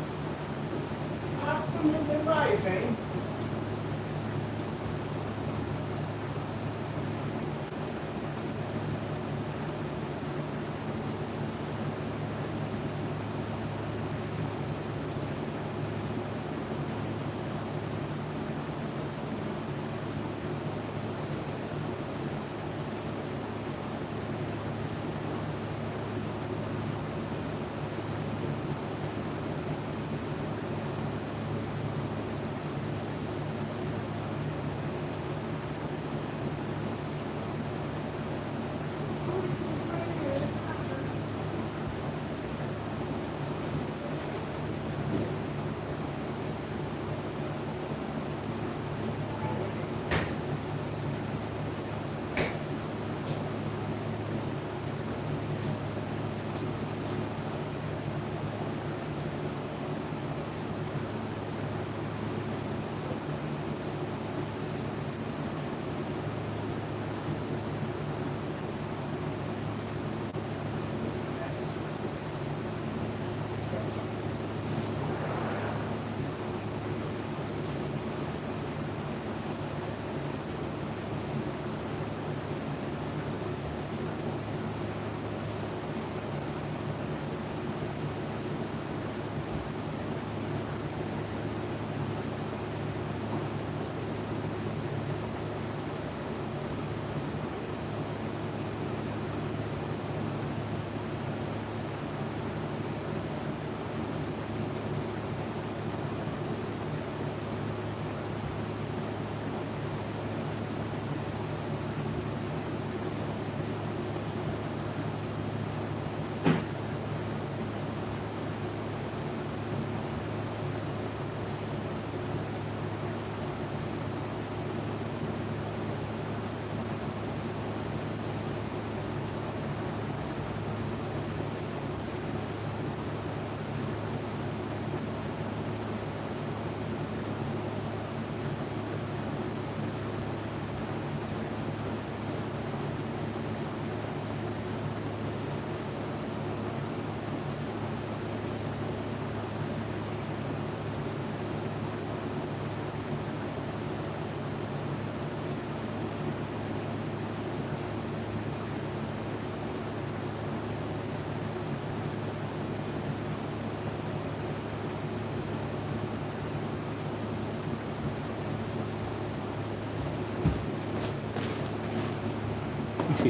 Absolutely amazing.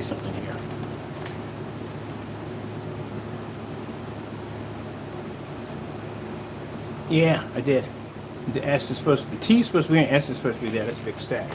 see something here. Yeah, I did. The S is supposed to be, T is supposed to be, and S is supposed to be there. Let's fix that.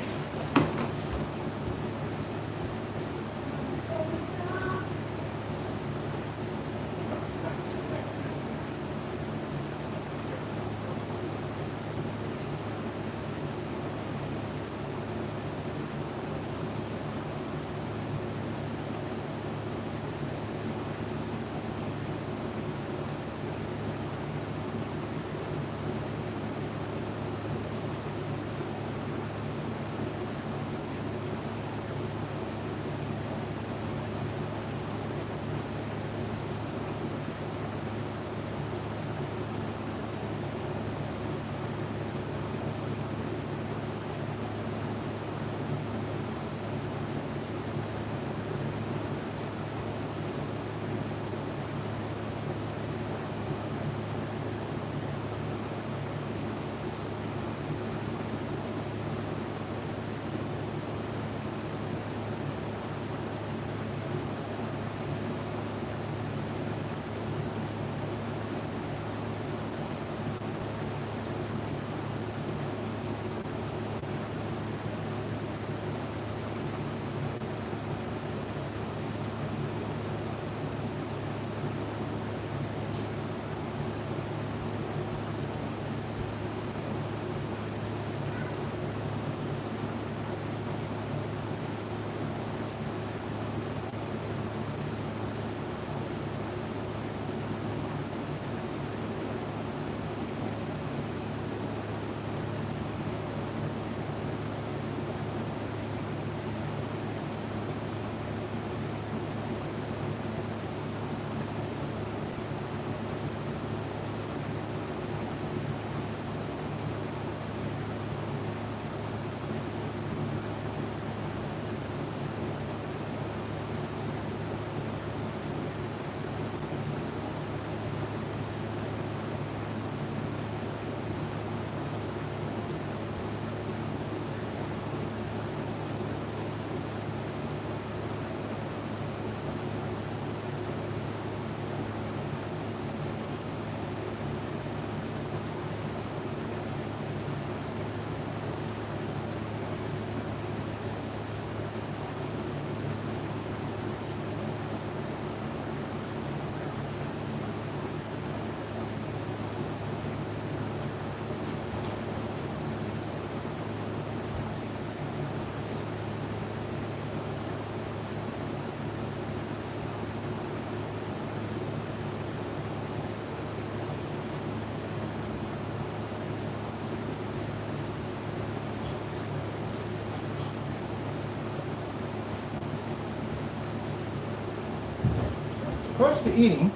Supposed to be eating.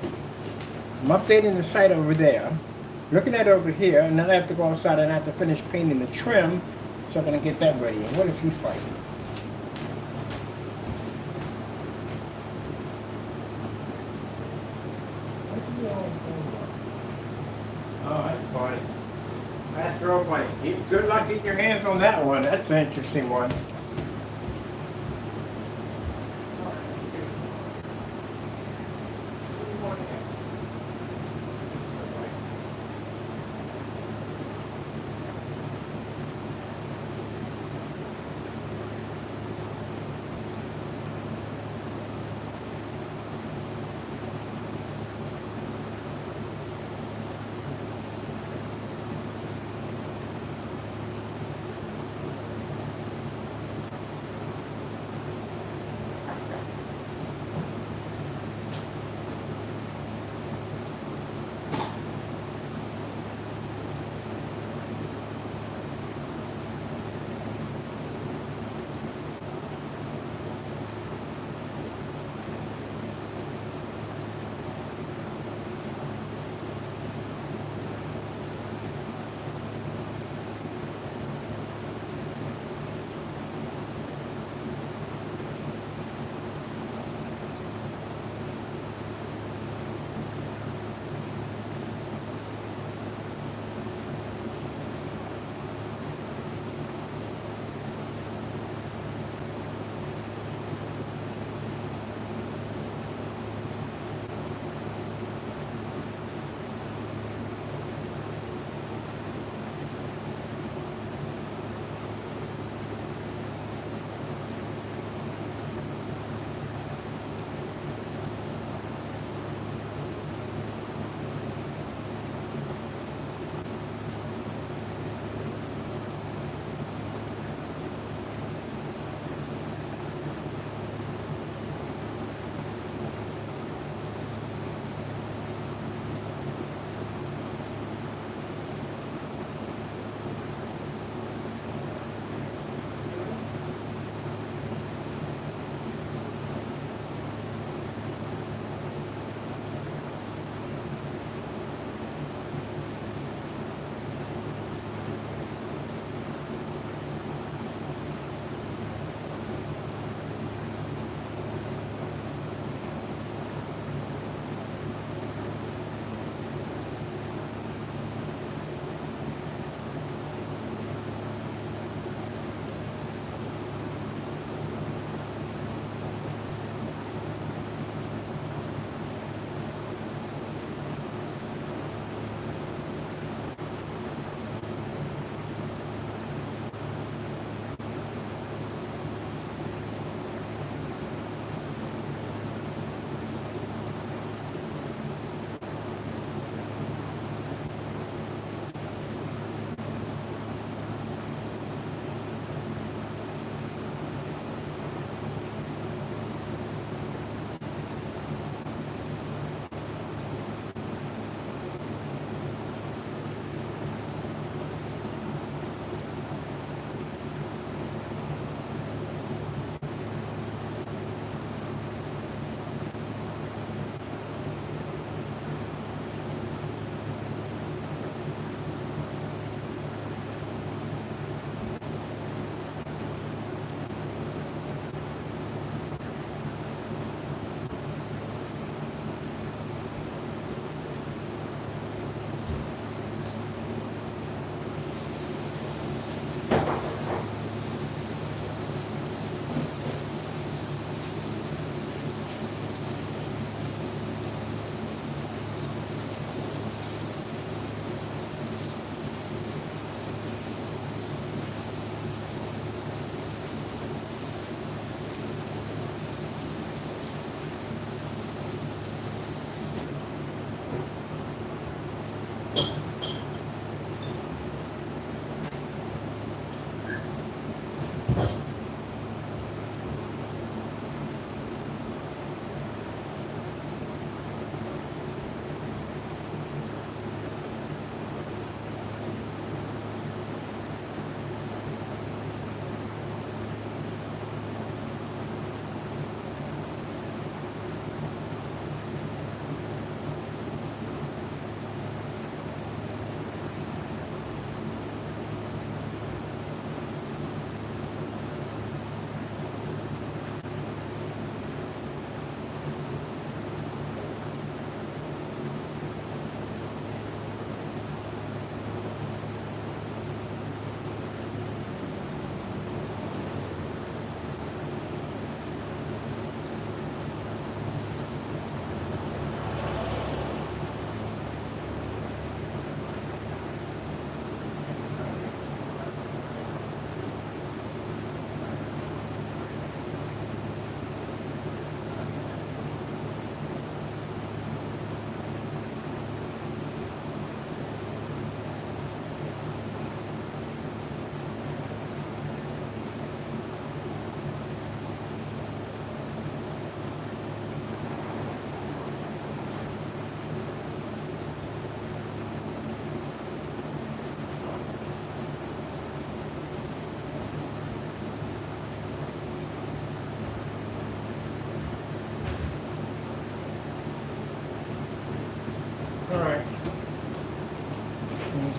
I'm updating the site over there. Looking at it over here, and then I have to go outside and I have to finish painting the trim, so I'm gonna get that ready. And what is he fighting? Oh, that's funny. That's real funny. Good luck getting your hands on that one. That's an interesting one.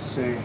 see.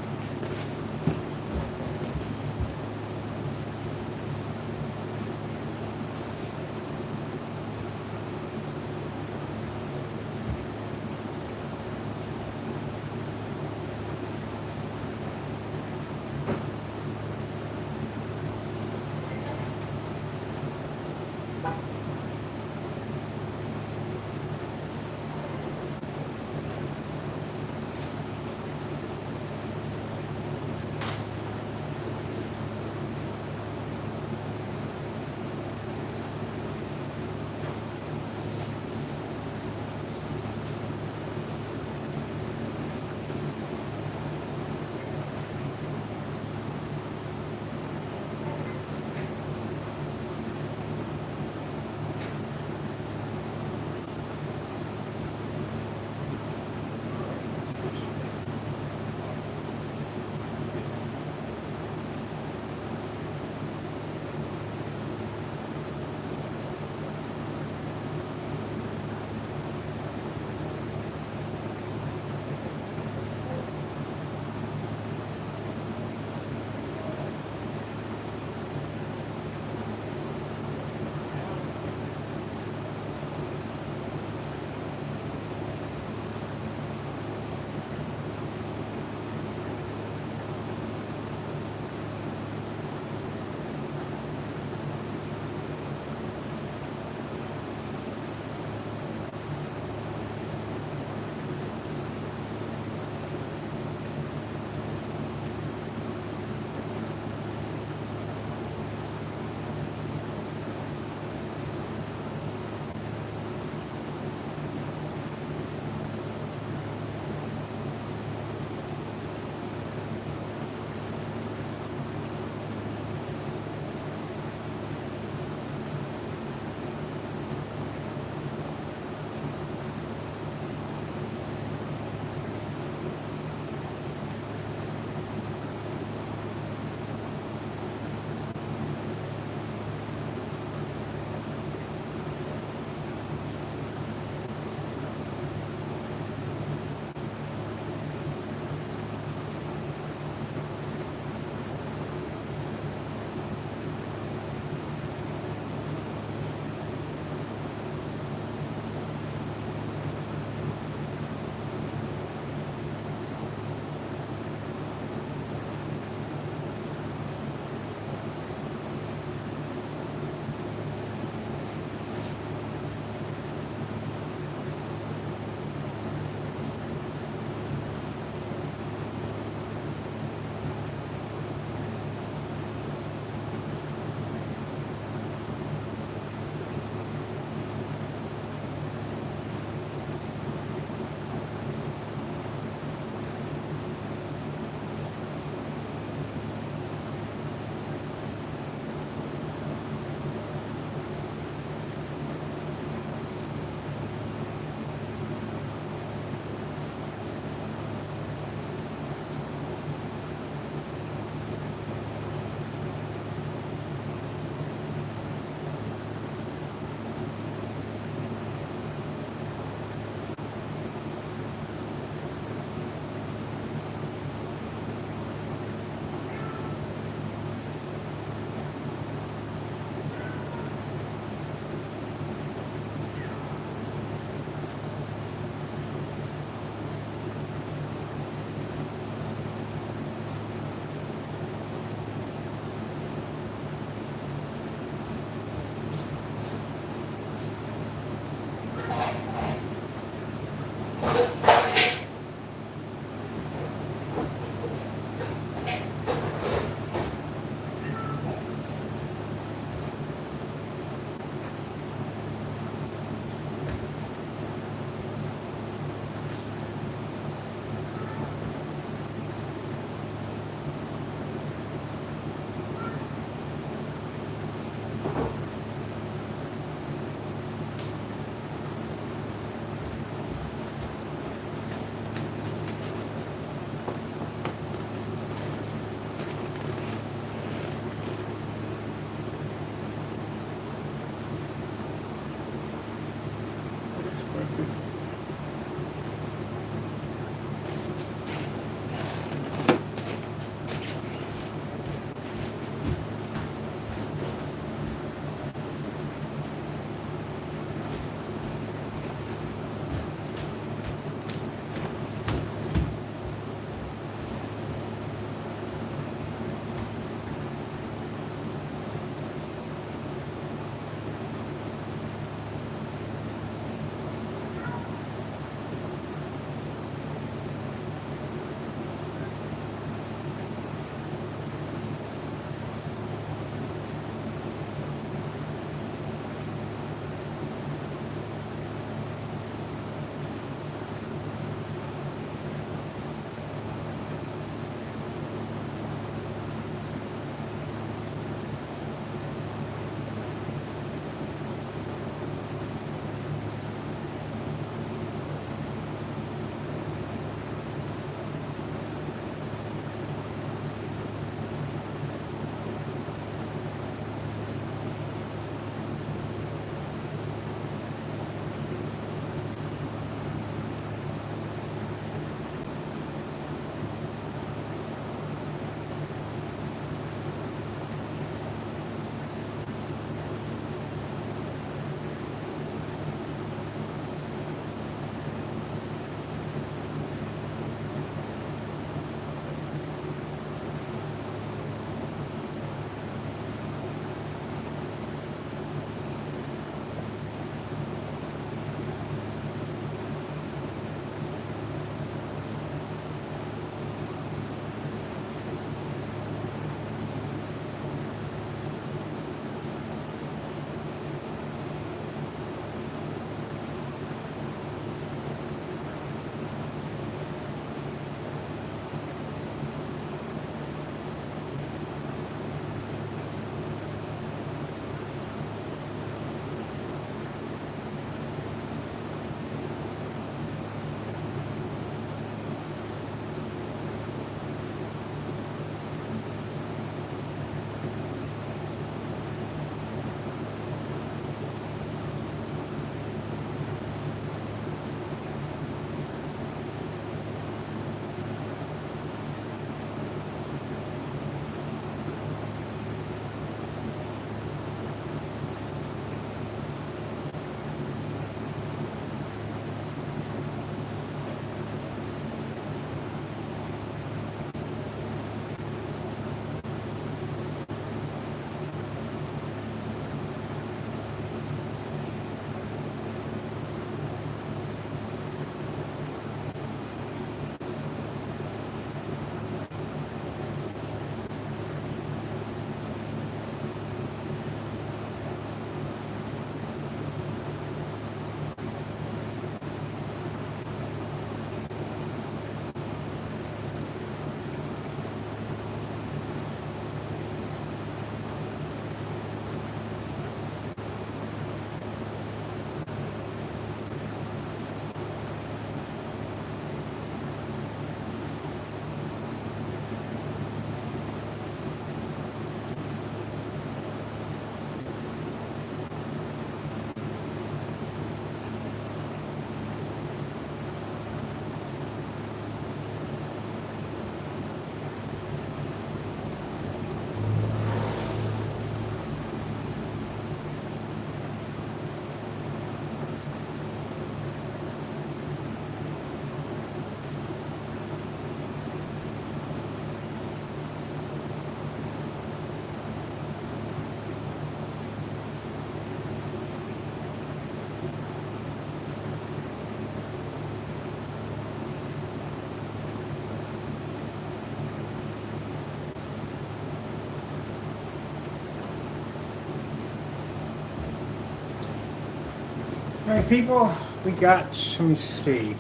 Alright people, we got, let me see,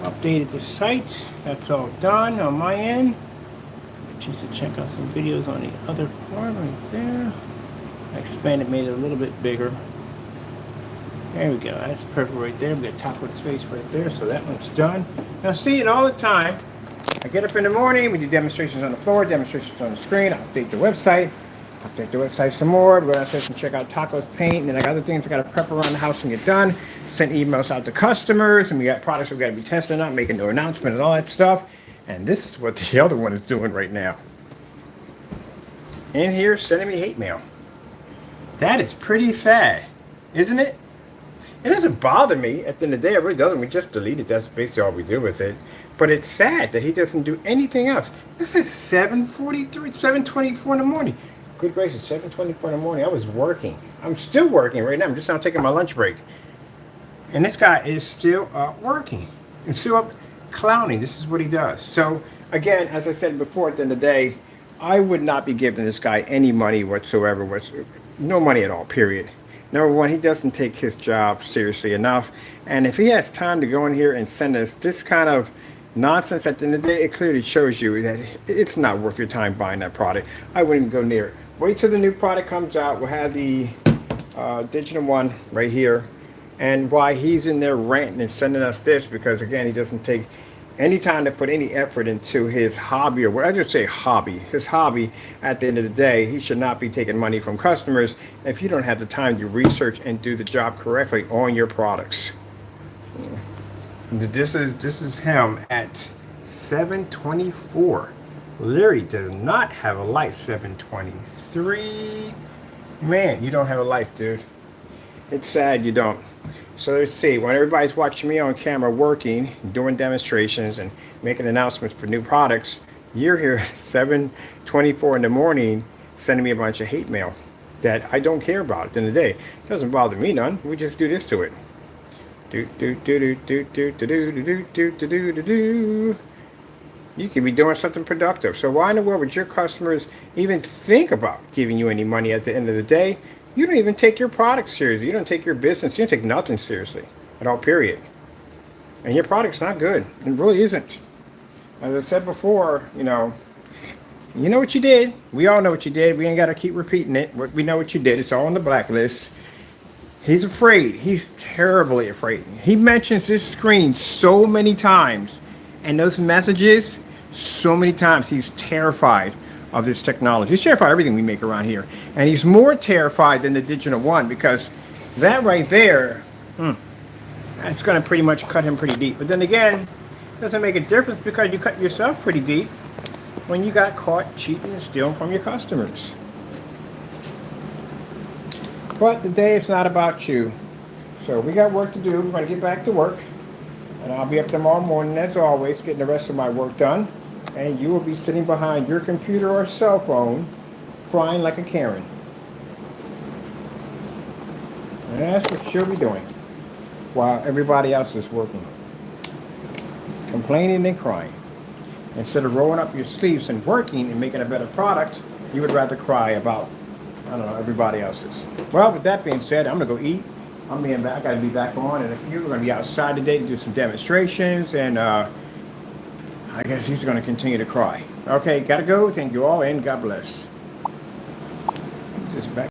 updated the site. That's all done on my end. Just to check out some videos on the other part right there. I expanded, made it a little bit bigger. There we go, that's perfect right there. We got top of the face right there, so that one's done. Now see it all the time. I get up in the morning, we do demonstrations on the floor, demonstrations on the screen, I update the website some more, go downstairs and check out Taco's paint, and then I got other things I got to prep around the house and get done, send emails out to customers, and we got products we've got to be testing out, making new announcements and all that stuff. And this is what the other one is doing right now. In here, sending me hate mail. That is pretty sad, isn't it? It doesn't bother me at the end of the day. It really doesn't. We just delete it. That's basically all we do with it. But it's sad that he doesn't do anything else. This is 7:43, 7:24 in the morning. Good gracious, 7:24 in the morning. I was working. I'm still working right now. I'm just now taking my lunch break. And this guy is still up working. And still up clowning. This is what he does. So, again, as I said before, at the end of the day, I would not be giving this guy any money whatsoever. No money at all, period. Number one, he doesn't take his job seriously enough. And if he has time to go in here and send us this kind of nonsense, at the end of the day, it clearly shows you that it's not worth your time buying that product. I wouldn't even go near it. Wait till the new product comes out. We'll have the digital one right here. And why he's in there ranting and sending us this, because again, he doesn't take any time to put any effort into his hobby, or what I just say hobby, his hobby. At the end of the day, he should not be taking money from customers if you don't have the time to research and do the job correctly on your products. This is him at 7:24. Literally does not have a life. 7:23. Man, you don't have a life, dude. It's sad you don't. So let's see, when everybody's watching me on camera working, doing demonstrations and making announcements for new products, you're here 7:24 in the morning sending me a bunch of hate mail that I don't care about at the end of the day. It doesn't bother me none. We just do this to it. Do do do do do do do do do do do do do do. You could be doing something productive. So why in the world would your customers even think about giving you any money at the end of the day? You don't even take your product seriously. You don't take your business. You don't take nothing seriously at all, period. And your product's not good. It really isn't. As I said before, you know what you did. We all know what you did. We ain't got to keep repeating it. We know what you did. It's all on the blacklist. He's afraid. He's terribly afraid. He mentions this screen so many times, and those messages so many times. He's terrified of this technology. He's terrified of everything we make around here. And he's more terrified than the digital one, because that right there, that's going to pretty much cut him pretty deep. But then again, it doesn't make a difference, because you cut yourself pretty deep when you got caught cheating and stealing from your customers. But today it's not about you. So we got work to do. We're going to get back to work. And I'll be up tomorrow morning, as always, getting the rest of my work done. And you will be sitting behind your computer or cell phone, crying like a Karen. And that's what she'll be doing while everybody else is working. Complaining and crying. Instead of rolling up your sleeves and working and making a better product, you would rather cry about, I don't know, everybody else's. Well, with that being said, I'm going to go eat. I got to be back on in a few. We're going to be outside today to do some demonstrations, and I guess he's going to continue to cry. Okay, got to go. Thank you all, and God bless.